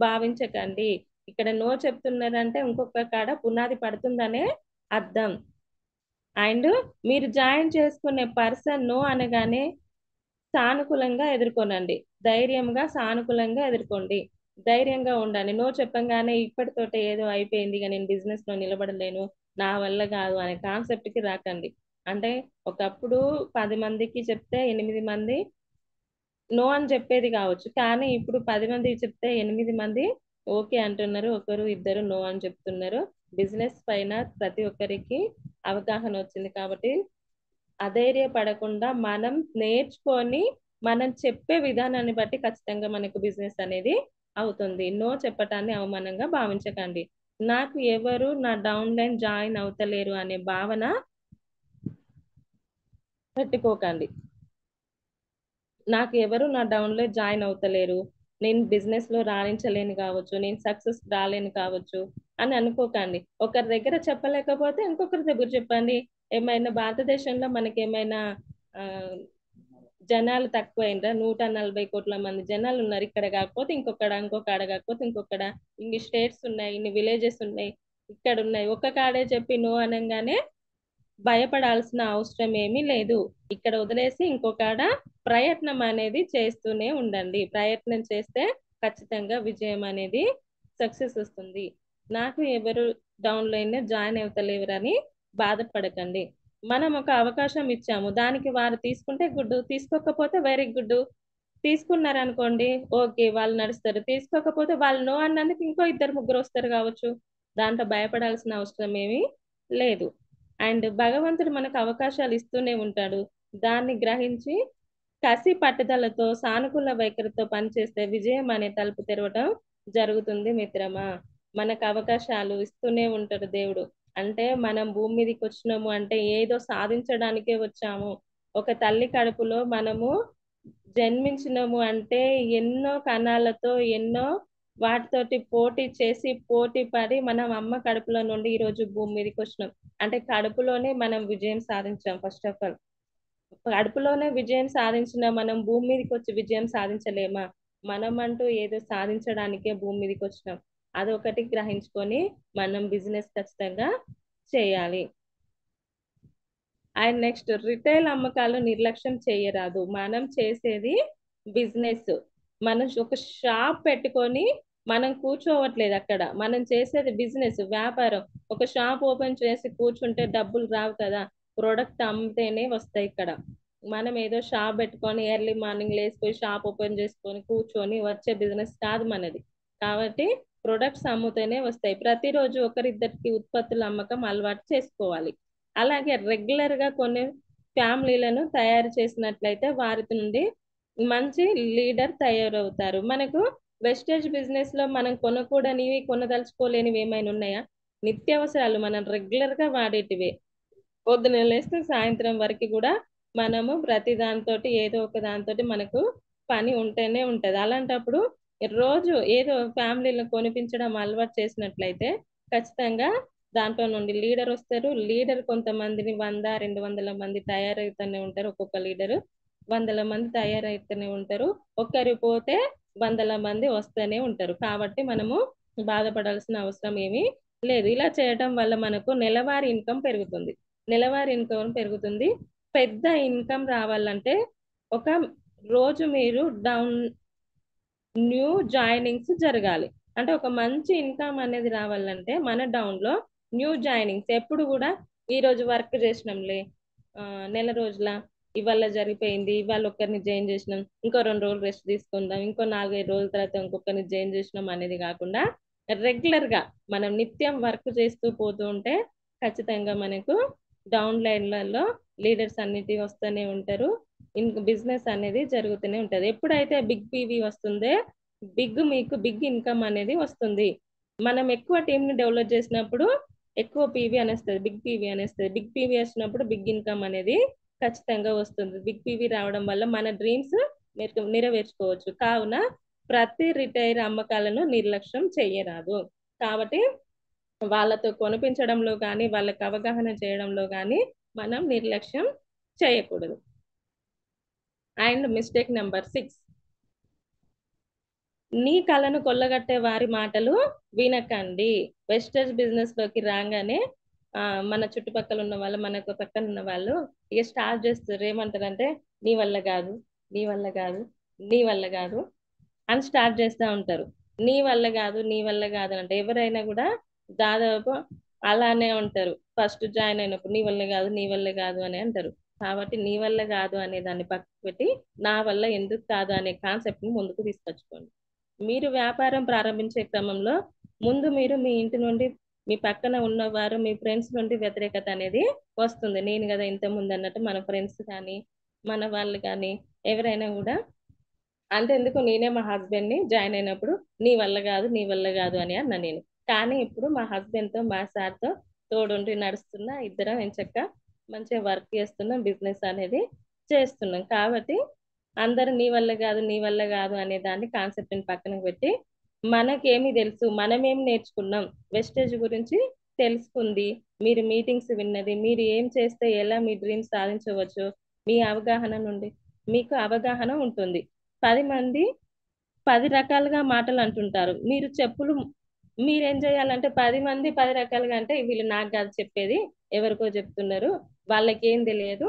భావించకండి. ఇక్కడ నో చెప్తున్నారంటే ఇంకొక కాడ పునాది పడుతుందనే అర్థం. అండ్ మీరు జాయిన్ చేసుకునే పర్సన్ నో అనగానే సానుకూలంగా ఎదుర్కొనండి. ధైర్యంగా సానుకూలంగా ఎదుర్కోండి. ధైర్యంగా ఉండండి. నో చెప్పంగానే ఇప్పటితోటే ఏదో అయిపోయింది ఇక నేను బిజినెస్ లో నిలబడలేను నా వల్ల కాదు అనే కాన్సెప్ట్ కి రాకండి. అంటే ఒకప్పుడు 10 మందికి చెప్తే 8 మంది నో అని చెప్పేది కావచ్చు. కానీ ఇప్పుడు 10 మందికి చెప్తే 8 మంది ఓకే అంటున్నారు. ఒకరు ఇద్దరు నో అని చెప్తున్నారు. బిజినెస్ పైన ప్రతి ఒక్కరికి అవగాహన వచ్చింది కాబట్టి అధైర్యపడకుండా మనం నేర్చుకొని మనం చెప్పే విధానాన్ని బట్టి ఖచ్చితంగా మనకు బిజినెస్ అనేది అవుతుంది. నో చెప్పటాన్ని అవమానంగా భావించకండి. నాకు ఎవరు నా డౌన్ లైన్ జాయిన్ అవుతలేరు అనే భావన పెట్టుకోకండి. నాకు ఎవరు నా డౌన్ లో జాయిన్ అవుతలేరు, నేను బిజినెస్ లో రాణించలేను కావచ్చు, నేను సక్సెస్ రాలేను కావచ్చు అని అనుకోకండి. ఒకరి దగ్గర చెప్పలేకపోతే ఇంకొకరి దగ్గర చెప్పండి. ఏమైనా భారతదేశంలో మనకి ఏమైనా ఆ జనాలు తక్కువైందా? 140 కోట్ల మంది జనాలు ఉన్నారు. ఇక్కడ కాకపోతే ఇంకొకడ కాకపోతే ఇంకొకడ ఇన్ని స్టేట్స్ ఉన్నాయి, ఇన్ని విలేజెస్ ఉన్నాయి, ఇక్కడ ఉన్నాయి. ఒక్క కాడే చెప్పి నో అనగానే భయపడాల్సిన అవసరం ఏమీ లేదు. ఇక్కడ వదిలేసి ఇంకొకడ ప్రయత్నం అనేది చేస్తూనే ఉండండి. ప్రయత్నం చేస్తే ఖచ్చితంగా విజయం అనేది సక్సెస్ వస్తుంది. నాకు ఎవరు డౌన్ లైన్ జాయిన్ అవుతలేవరని బాధపడకండి. మనం ఒక అవకాశం ఇచ్చాము, దానికి వారు తీసుకుంటే గుడ్, తీసుకోకపోతే వెరీ గుడ్. తీసుకున్నారనుకోండి ఓకే వాళ్ళు నడుస్తారు, తీసుకోకపోతే వాళ్ళు నో అన్నందుకు ఇంకో ఇద్దరు ముగ్గురు వస్తారు కావచ్చు. దాంట్లో భయపడాల్సిన అవసరం ఏమీ లేదు. అండ్ భగవంతుడు మనకు అవకాశాలు ఇస్తూనే ఉంటాడు. దాన్ని గ్రహించి కసి పట్టుదలతో సానుకూల వైఖరితో పనిచేస్తే విజయం అనే తలుపు తెరవడం జరుగుతుంది మిత్రమా. మనకు అవకాశాలు ఇస్తూనే ఉంటాడు దేవుడు. అంటే మనం భూమి మీదకి వచ్చినాము అంటే ఏదో సాధించడానికే వచ్చాము. ఒక తల్లి కడుపులో మనము జన్మించినము అంటే ఎన్నో కణాలతో ఎన్నో వాటితోటి పోటీ చేసి పోటీ పడి మనం అమ్మ కడుపులో నుండి ఈ రోజు భూమి మీదకి వచ్చినాం. అంటే కడుపులోనే మనం విజయం సాధించాం. ఫస్ట్ ఆఫ్ ఆల్ కడుపులోనే విజయం సాధించిన మనం భూమి మీదకి వచ్చి విజయం సాధించలేమా? మనం అంటూ ఏదో సాధించడానికే భూమి మీదకి వచ్చినాం. అదొకటి గ్రహించుకొని మనం బిజినెస్ ఖచ్చితంగా చేయాలి. అండ్ నెక్స్ట్ రిటైల్ అమ్మకాలు నిర్లక్ష్యం చేయరాదు. మనం చేసేది బిజినెస్. మనం ఒక షాప్ పెట్టుకొని మనం కూర్చోవట్లేదు అక్కడ. మనం చేసేది బిజినెస్, వ్యాపారం. ఒక షాప్ ఓపెన్ చేసి కూర్చుంటే డబ్బులు రావు కదా. ప్రొడక్ట్ అమ్మితేనే వస్తాయి ఇక్కడ. మనం ఏదో షాప్ పెట్టుకొని ఎర్లీ మార్నింగ్ లేచిపోయి షాప్ ఓపెన్ చేసుకొని కూర్చొని వచ్చే బిజినెస్ కాదు మనది. కాబట్టి ప్రొడక్ట్స్ అమ్ముతేనే వస్తాయి. ప్రతిరోజు ఒకరిద్దరికి ఉత్పత్తుల అమ్మకం అలవాటు చేసుకోవాలి. అలాగే రెగ్యులర్ గా కొన్ని ఫ్యామిలీలను తయారు చేసినట్లయితే వారి నుండి మంచి లీడర్ తయారవుతారు. మనకు వెస్టేజ్ బిజినెస్ లో మనం కొనకూడనివి కొనదలుచుకోలేనివి ఏమైనా ఉన్నాయా? నిత్యావసరాలు మనం రెగ్యులర్ గా వాడేటివే. పొద్దున లేస్తే సాయంత్రం వరకు కూడా మనము ప్రతి దాంతో ఏదో ఒక దాంతో మనకు పని ఉంటేనే ఉంటది. అలాంటప్పుడు రోజు ఏదో ఫ్యామిలీలో కొనిపించడం అలవాటు చేసినట్లయితే ఖచ్చితంగా దాంట్లో నుండి లీడర్ వస్తారు. లీడర్ కొంతమందిని 100-200 మంది తయారవుతూనే ఉంటారు. ఒక్కొక్క లీడరు 100 మంది తయారవుతూనే ఉంటారు. ఒక్కరు పోతే వందల మంది వస్తూనే ఉంటారు. కాబట్టి మనము బాధపడాల్సిన అవసరం ఏమీ లేదు. ఇలా చేయటం వల్ల మనకు నెలవారీ ఇన్కమ్ పెరుగుతుంది. నెలవారీ ఇన్కమ్ పెరుగుతుంది. పెద్ద ఇన్కమ్ రావాలంటే ఒక రోజు మీరు న్యూ జాయినింగ్స్ జరగాలి. అంటే ఒక మంచి ఇన్కమ్ అనేది రావాలంటే మన డౌన్లో న్యూ జాయినింగ్స్ ఎప్పుడు కూడా ఈ రోజు వర్క్ చేసినాంలే, నెల రోజుల ఇవాళ జరిగిపోయింది, ఇవాళ ఒక్కరిని జాయిన్ చేసినాం, ఇంకో 2 రోజులు రెస్ట్ తీసుకుందాం, ఇంకో 4-5 రోజుల తర్వాత ఇంకొకరిని జాయిన్ చేసినాం అనేది కాకుండా రెగ్యులర్ గా మనం నిత్యం వర్క్ చేస్తూ పోతూ ఉంటే ఖచ్చితంగా మనకు డౌన్ లైన్లలో లీడర్స్ అన్నిటి వస్తూనే ఉంటారు. బిజినెస్ అనేది జరుగుతూనే ఉంటది. ఎప్పుడైతే బిగ్ పీవీ వస్తుందో మీకు బిగ్ ఇన్కమ్ అనేది వస్తుంది. మనం ఎక్కువ టీమ్ ని డెవలప్ చేసినప్పుడు ఎక్కువ పీవీ అనేస్తుంది, బిగ్ పీవీ అనేస్తుంది. బిగ్ పీవీ వచ్చినప్పుడు బిగ్ ఇన్కమ్ అనేది ఖచ్చితంగా వస్తుంది. బిగ్ పీవీ రావడం వల్ల మన డ్రీమ్స్ నెరవేర్చుకోవచ్చు. కావున ప్రతి రిటైర్ అమ్మకాలను నిర్లక్ష్యం చేయరాదు. కాబట్టి వాళ్ళతో కొనిపించడంలో కానీ వాళ్ళకి అవగాహన చేయడంలో కానీ మనం నిర్లక్ష్యం చేయకూడదు. అండ్ మిస్టేక్ నెంబర్ 6, నీ కళను కొల్లగట్టే వారి మాటలు వినకండి. వెస్టేజ్ బిజినెస్ లోకి రాగానే మన చుట్టుపక్కల ఉన్న వాళ్ళు, మనకు పక్కన ఉన్న వాళ్ళు ఇక స్టార్ట్ చేస్తారు. ఏమంటారంటే నీ వల్ల కాదు, నీ వల్ల కాదు, నీ వల్ల కాదు అని స్టార్ట్ చేస్తూ ఉంటారు. నీ వల్ల కాదు, నీ వల్ల కాదు అంటే ఎవరైనా కూడా దాదాపు అలానే ఉంటారు. ఫస్ట్ జాయిన్ అయినప్పుడు నీ వల్ల కాదు, నీ వల్ల కాదు అని అంటారు. కాబట్టి నీ వల్ల కాదు అనే దాన్ని పక్కకు పెట్టి నా వల్ల ఎందుకు కాదు అనే కాన్సెప్ట్ ని ముందుకు తీసుకొచ్చుకోండి. మీరు వ్యాపారం ప్రారంభించే క్రమంలో ముందు మీరు మీ ఇంటి నుండి, మీ పక్కన ఉన్నవారు, మీ ఫ్రెండ్స్ నుండి వ్యతిరేకత అనేది వస్తుంది. నేను కదా ఇంత ముందు అన్నట్టు మన ఫ్రెండ్స్ కానీ మన వాళ్ళు కానీ ఎవరైనా కూడా అంతెందుకు, నేనే మా హస్బెండ్ ని జాయిన్ అయినప్పుడు నీ వల్ల కాదు, నీ వల్ల కాదు అని అన్నా నేను. కానీ ఇప్పుడు మా హస్బెండ్ తో, మా సార్ తో తోడుండి నడుస్తున్నా, ఇద్దరం ఎంచక్క మంచిగా వర్క్ చేస్తున్నాం, బిజినెస్ అనేది చేస్తున్నాం. కాబట్టి అందరూ నీ వల్ల కాదు, నీ వల్ల కాదు అనే దాన్ని కాన్సెప్ట్ ని పక్కన పెట్టి మనకేమి తెలుసు, మనమేం నేర్చుకున్నాం, వెస్టేజ్ గురించి తెలుసుకుంది, మీరు మీటింగ్స్ విన్నది, మీరు ఏం చేస్తే ఎలా మీ డ్రీమ్స్ సాధించవచ్చు, మీ అవగాహన నుండి మీకు అవగాహన ఉంటుంది. 10 మంది 10 రకాలుగా మాటలు అంటుంటారు. మీరేం చేయాలంటే 10 మంది 10 రకాలుగా అంటే వీళ్ళు నాకు కాదు చెప్పేది, ఎవరికో చెప్తున్నారు, వాళ్ళకేం తెలియదు,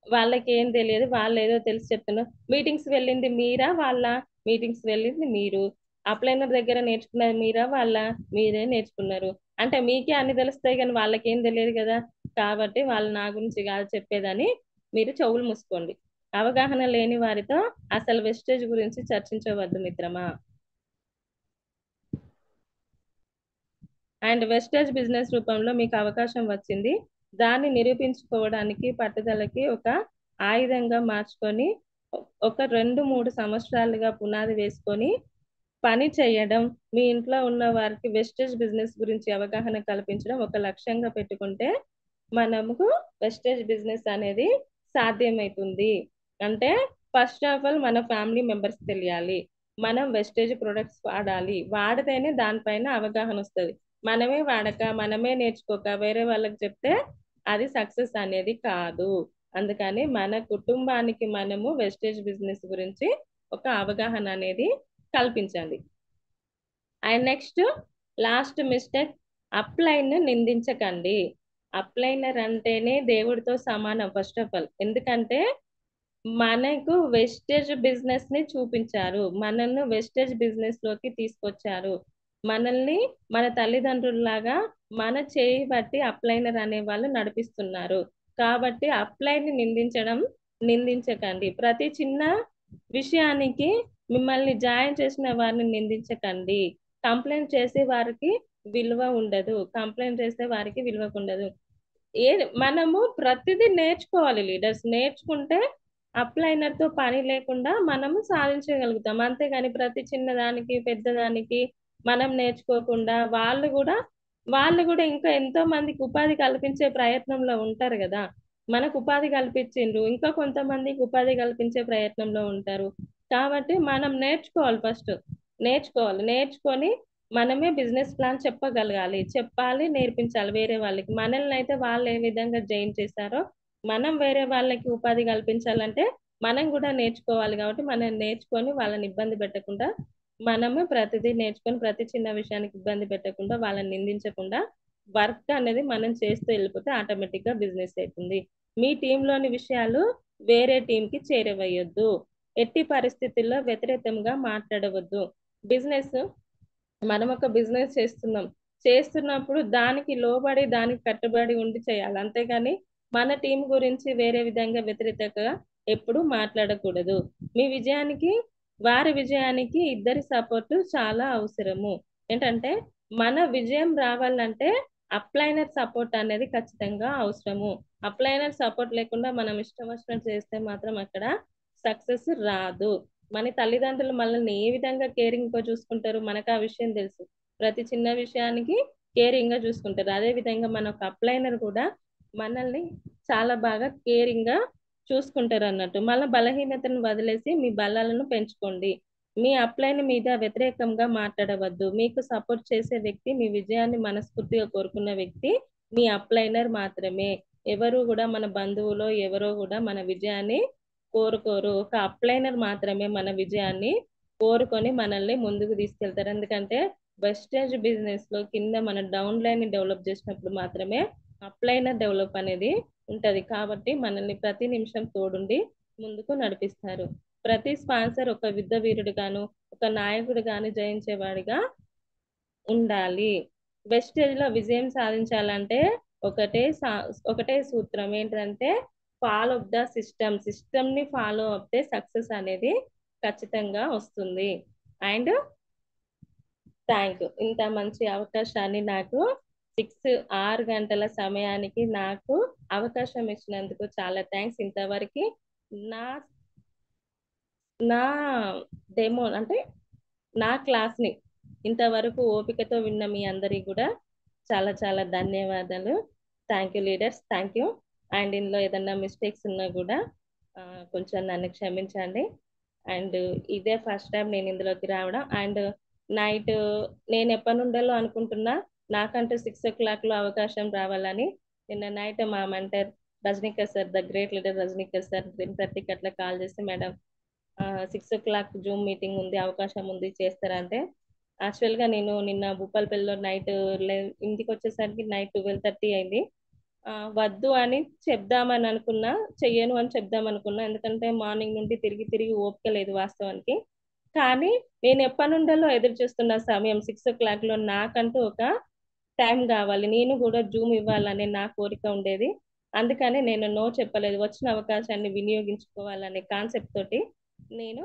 వాళ్ళకేం తెలియదు, వాళ్ళు ఏదో తెలిసి చెప్తున్నారు. మీటింగ్స్ వెళ్ళింది మీరా వాళ్ళ, మీటింగ్స్ వెళ్ళింది మీరు, అప్లైనర్ దగ్గర నేర్చుకున్నది మీరా వాళ్ళ, మీరే నేర్చుకున్నారు. అంటే మీకే అన్ని తెలుస్తాయి కానీ వాళ్ళకేం తెలియదు కదా. కాబట్టి వాళ్ళు నా గురించి కాదు చెప్పేదని మీరు చెవులు మూసుకోండి. అవగాహన లేని వారితో అసలు వెస్టేజ్ గురించి చర్చించవద్దు మిత్రమా. అండ్ వెస్టేజ్ బిజినెస్ రూపంలో మీకు అవకాశం వచ్చింది, దాన్ని నిరూపించుకోవడానికి పట్టుదలకి ఒక ఆయుధంగా మార్చుకొని ఒక 2-3 సంవత్సరాలుగా పునాది వేసుకొని పని చేయడం, మీ ఇంట్లో ఉన్న వారికి వెస్టేజ్ బిజినెస్ గురించి అవగాహన కల్పించడం ఒక లక్ష్యంగా పెట్టుకుంటే మనకు వెస్టేజ్ బిజినెస్ అనేది సాధ్యమవుతుంది. అంటే ఫస్ట్ ఆఫ్ ఆల్ మన ఫ్యామిలీ మెంబర్స్ తెలియాలి, మనం వెస్టేజ్ ప్రొడక్ట్స్ వాడాలి, వాడితేనే దానిపైన అవగాహన వస్తుంది. మనమే వాడక, మనమే నేర్చుకోక వేరే వాళ్ళకి చెప్తే అది సక్సెస్ అనేది కాదు. అందుకని మన కుటుంబానికి మనము వెస్టేజ్ బిజినెస్ గురించి ఒక అవగాహన అనేది కల్పించండి. And next last mistake, upline నిందించకండి. అప్లైనర్ అంటేనే దేవుడితో సమానం ఫస్ట్ ఆఫ్ ఆల్. ఎందుకంటే మనకు వెస్టేజ్ బిజినెస్ ని చూపించారు, మనల్ని వెస్టేజ్ బిజినెస్ లోకి తీసుకొచ్చారు, మనల్ని మన తల్లిదండ్రుల్లాగా మన చేయి బట్టి అప్లైనర్ అనే వాళ్ళు నడిపిస్తున్నారు. కాబట్టి అప్లైన్ నిందించకండి. ప్రతి చిన్న విషయానికి మిమ్మల్ని జాయిన్ చేసిన వారిని నిందించకండి. కంప్లైంట్ చేసే వారికి విలువ ఉండదు, కంప్లైంట్ చేసే వారికి విలువ ఉండదు. మనము ప్రతిదీ నేర్చుకోవాలి లీడర్స్. నేర్చుకుంటే అప్లైనర్ తో పని లేకుండా మనము సాధించగలుగుతాం. అంతేగాని ప్రతి చిన్నదానికి పెద్దదానికి మనం నేర్చుకోకుండా వాళ్ళు కూడా ఇంకా ఎంతో మందికి ఉపాధి కల్పించే ప్రయత్నంలో ఉంటారు కదా. మనకు ఉపాధి కల్పించిండ్రు, ఇంకా కొంతమందికి ఉపాధి కల్పించే ప్రయత్నంలో ఉంటారు. కాబట్టి మనం నేర్చుకోవాలి, ఫస్ట్ నేర్చుకొని మనమే బిజినెస్ ప్లాన్ చెప్పాలి, నేర్పించాలి వేరే వాళ్ళకి. మనల్ని అయితే వాళ్ళు ఏ విధంగా జాయిన్ చేశారో మనం వేరే వాళ్ళకి ఉపాధి కల్పించాలంటే మనం కూడా నేర్చుకోవాలి కాబట్టి మనం నేర్చుకొని వాళ్ళని ఇబ్బంది పెట్టకుండా, మనము ప్రతిదీ నేర్చుకొని ప్రతి చిన్న విషయానికి ఇబ్బంది పెట్టకుండా వాళ్ళని నిందించకుండా వర్క్ అనేది మనం చేస్తూ వెళ్ళిపోతే ఆటోమేటిక్ గా బిజినెస్ అవుతుంది. మీ టీంలోని విషయాలు వేరే టీంకి చేరవేయొద్దు. ఎట్టి పరిస్థితుల్లో వ్యతిరేకంగా మాట్లాడవద్దు. బిజినెస్ మనం ఒక బిజినెస్ చేస్తున్నప్పుడు దానికి లోబడి దానికి కట్టుబడి ఉండి చేయాలి. అంతేగాని మన టీం గురించి వేరే విధంగా వ్యతిరేకంగా ఎప్పుడు మాట్లాడకూడదు. మీ విజయానికి వారి విజయానికి ఇద్దరి సపోర్ట్ చాలా అవసరము. ఏంటంటే మన విజయం రావాలంటే అప్లైనర్ సపోర్ట్ అనేది ఖచ్చితంగా అవసరము. అప్లైనర్ సపోర్ట్ లేకుండా మనం ఇష్టం వచ్చినట్టు చేస్తే మాత్రం అక్కడ సక్సెస్ రాదు. మన తల్లిదండ్రులు మనల్ని ఏ విధంగా కేరింగ్ గా చూసుకుంటారు మనకు ఆ విషయం తెలుసు. ప్రతి చిన్న విషయానికి కేరింగ్ గా చూసుకుంటారు. అదే విధంగా మన ఒక అప్లైనర్ కూడా మనల్ని చాలా బాగా కేరింగ్ గా చూసుకుంటారు అన్నట్టు. మన బలహీనతను వదిలేసి మీ బలాలను పెంచుకోండి. మీ అప్లైన్ మీద వ్యతిరేకంగా మాట్లాడవద్దు. మీకు సపోర్ట్ చేసే వ్యక్తి, మీ విజయాన్ని మనస్ఫూర్తిగా కోరుకున్న వ్యక్తి మీ అప్లైనర్ మాత్రమే. ఎవరు కూడా మన బంధువులో ఎవరో కూడా మన విజయాన్ని కోరుకోరు. ఒక అప్లైనర్ మాత్రమే మన విజయాన్ని కోరుకొని మనల్ని ముందుకు తీసుకెళ్తారు. ఎందుకంటే వెస్టేజ్ బిజినెస్ లో కింద మన డౌన్ లైన్ ని డెవలప్ చేసినప్పుడు మాత్రమే అప్లైనర్ డెవలప్ అనేది ఉంటది. కాబట్టి మనల్ని ప్రతి నిమిషం తోడుండి ముందుకు నడిపిస్తారు. ప్రతి స్పాన్సర్ ఒక యుద్ధ వీరుడు గాను, ఒక నాయకుడు గాను జయించేవాడిగా ఉండాలి. వెస్టేజ్ లో విజయం సాధించాలంటే ఒకటే సూత్రం ఏంటంటే ఫాలో అప్ ద సిస్టమ్ ని ఫాలో అవుతే సక్సెస్ అనేది ఖచ్చితంగా వస్తుంది. And thank you. ఇంత మంచి అవకాశాన్ని నాకు 6 గంటల సమయానికి నాకు అవకాశం ఇచ్చినందుకు చాలా థ్యాంక్స్. ఇంతవరకు నా నా డెమో అంటే నా క్లాస్ ని ఇంతవరకు ఓపికతో విన్న మీ అందరికి కూడా చాలా చాలా ధన్యవాదాలు. Thank you leaders, thank you. And ఇందులో ఏదన్నా మిస్టేక్స్ ఉన్నా కూడా కొంచెం నన్ను క్షమించండి. అండ్ ఇదే ఫస్ట్ టైం నేను ఇందులోకి రావడం. అండ్ నైట్ నేను ఎప్పటి నుండో అనుకుంటున్నా నాకంటూ 6 o'clock లో అవకాశం రావాలని. నిన్న నైట్ మా mentor Rajanikar sir, the great leader Rajanikar sir 10:30కి అట్లా కాల్ చేసి, మేడం 6 o'clock జూమ్ మీటింగ్ ఉంది, అవకాశం ఉంది చేస్తారా అంటే, యాక్చువల్ గా నేను నిన్న భూపాలపల్లిలో నైట్ ఇంటికి వచ్చేసరికి నైట్ 12:30 అయింది. వద్దు అని చెప్దామని అనుకున్నా, చెయ్యను అని చెప్దాం అనుకున్నా. ఎందుకంటే మార్నింగ్ నుండి తిరిగి తిరిగి ఓపిక లేదు వాస్తవానికి. కానీ నేను ఎప్పటి నుండో ఎదురు చూస్తున్న సమయం 6 o'clock లో నాకంటూ ఒక టైం కావాలి, నేను కూడా జూమ్ ఇవ్వాలనే నా కోరిక ఉండేది. అందుకని నేను నో చెప్పలేదు. వచ్చిన అవకాశాన్ని వినియోగించుకోవాలనే కాన్సెప్ట్ తోటి నేను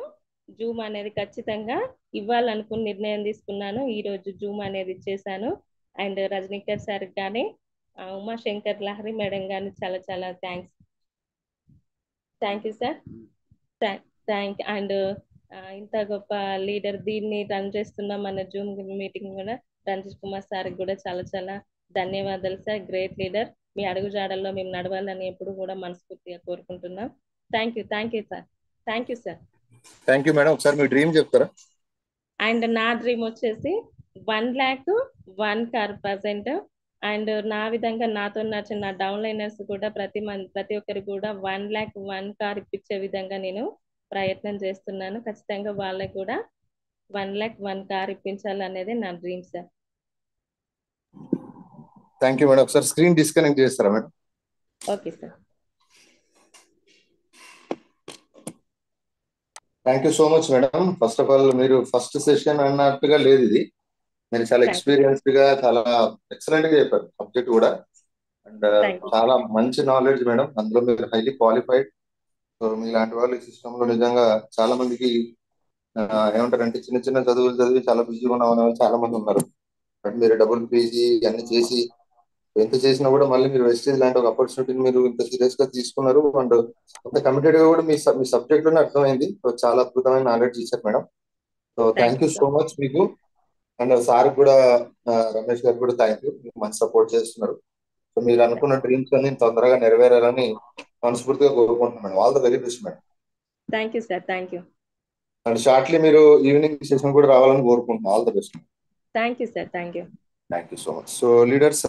జూమ్ అనేది ఖచ్చితంగా ఇవ్వాలనుకుని నిర్ణయం తీసుకున్నాను. ఈ రోజు జూమ్ అనేది ఇచ్చేసాను. అండ్ రజనీకర్ సార్ కానీ ఉమాశంకర్ లహరి మేడం కానీ చాలా చాలా thanks. Thank you sir. Thank and ఇంత గొప్ప లీడర్ దీన్ని రన్ చేస్తున్న మన జూమ్ మీటింగ్ కూడా రంజిత్ కుమార్ సార్ కూడా చాలా చాలా ధన్యవాదాలు సార్. Great leader. మీ అడుగుజాడల్లో మేము నడవాలని ఎప్పుడు కూడా మనస్ఫూర్తిగా కోరుకుంటున్నాం. Thank you sir. Thank you sir. Thank you madam. ఒకసారి మీ డ్రీమ్ చెప్తారా? అండ్ నా డ్రీమ్ వచ్చేసి 1,01 కార్ పర్సెంట్. అండ్ నా విధంగా నాతో నచ్చిన నా డౌన్ లైనర్స్ కూడా ప్రతి ఒక్కరికి కూడా 1,01 కార్ ఇప్పించే విధంగా నేను ప్రయత్నం చేస్తున్నాను. ఖచ్చితంగా వాళ్ళకి కూడా 1,01 కార్ ఇప్పించాలనేది నా dream sir. Thank you madam. ఒకసారి స్క్రీన్ డిస్కనెక్ట్ చేస్తారా madam? Okay sir. Thank you so much madam. First of all మీరు ఫస్ట్ సెషన్ అన్నట్టుగా లేదు ఇది. మీరు చాలా ఎక్స్పీరియన్స్డ్ గా చాలా ఎక్సలెంట్ గా చెప్పారు సబ్జెక్ట్ కూడా. అండ్ చాలా మంచి నాలెడ్జ్ మేడం. అందులో మీరు హైలీ క్వాలిఫైడ్. సో మీలాంటి వాళ్ళు ఈ సిస్టమ్ లో నిజంగా చాలా మందికి ఏమంటారంటే చిన్న చిన్న చదువులు చదివి చాలా బిజీగా ఉన్న వాళ్ళు చాలా మంది ఉన్నారు. బట్ మీరు డబుల్ పీజీ అన్ని చేసి ఎంత చేసినా కూడా మళ్ళీ మీరు వెస్టేజ్ లాంటి ఒక ఆపర్చునిటీని మీరు ఇంత సీరియస్ గా తీసుకున్నారు. అండ్ అంత కమిటెడ్ గా కూడా మీ సబ్జెక్ట్ లోనే అర్థమైంది. సో చాలా అద్భుతమైన నాలెడ్జ్ ఇచ్చారు madam. So thank you so much మీకు. అండ్ సార్ కూడా రమేష్ గారు కూడా థ్యాంక్ యూ. మంచి సపోర్ట్ చేస్తున్నారు. సో మీరు అనుకున్న డ్రీమ్స్ అన్ని తొందరగా నెరవేరాలని మనస్ఫూర్తిగా కోరుకుంటున్నాను madam. All the very best madam. Thank you sir. Thank you. And shortly మీరు ఈవినింగ్ సెషన్ కూడా రావాలని కోరుకుంటున్నాను. All the best. Thank you sir. Thank you. Thank you so much. So leaders,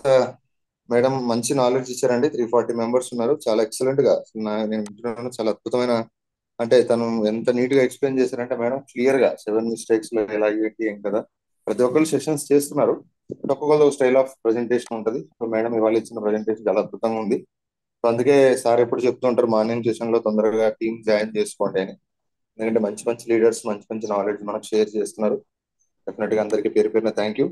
madam మంచి నాలెడ్జ్ ఇచ్చారండి. 340 members ఉన్నారు. చాలా excellent గా నేను వింటున్నాను. చాలా అద్భుతమైన అంటే తను ఎంత నీట్ గా ఎక్స్ప్లెయిన్ చేశారంటే మేడం, క్లియర్ గా 7 మిస్టేక్స్ లో ఎలా ఏంటి ఏం కదా. ప్రతి ఒక్కరు సెషన్స్ చేస్తున్నారు, బట్ ఒక్కొక్కరు స్టైల్ ఆఫ్ ప్రజెంటేషన్ ఉంటుంది. సో మేడం ఇవాళ ఇచ్చిన ప్రజెంటేషన్ చాలా అద్భుతంగా ఉంది. సో అందుకే సార్ ఎప్పుడు చెప్తూ ఉంటారు మార్నింగ్ సెషన్ లో తొందరగా టీమ్ జాయిన్ చేసుకోండి అని. ఎందుకంటే మంచి మంచి లీడర్స్ మంచి మంచి నాలెడ్జ్ మనకు షేర్ చేస్తున్నారు. డెఫినెట్ గా అందరికీ పేరు పేరున థ్యాంక్ యూ.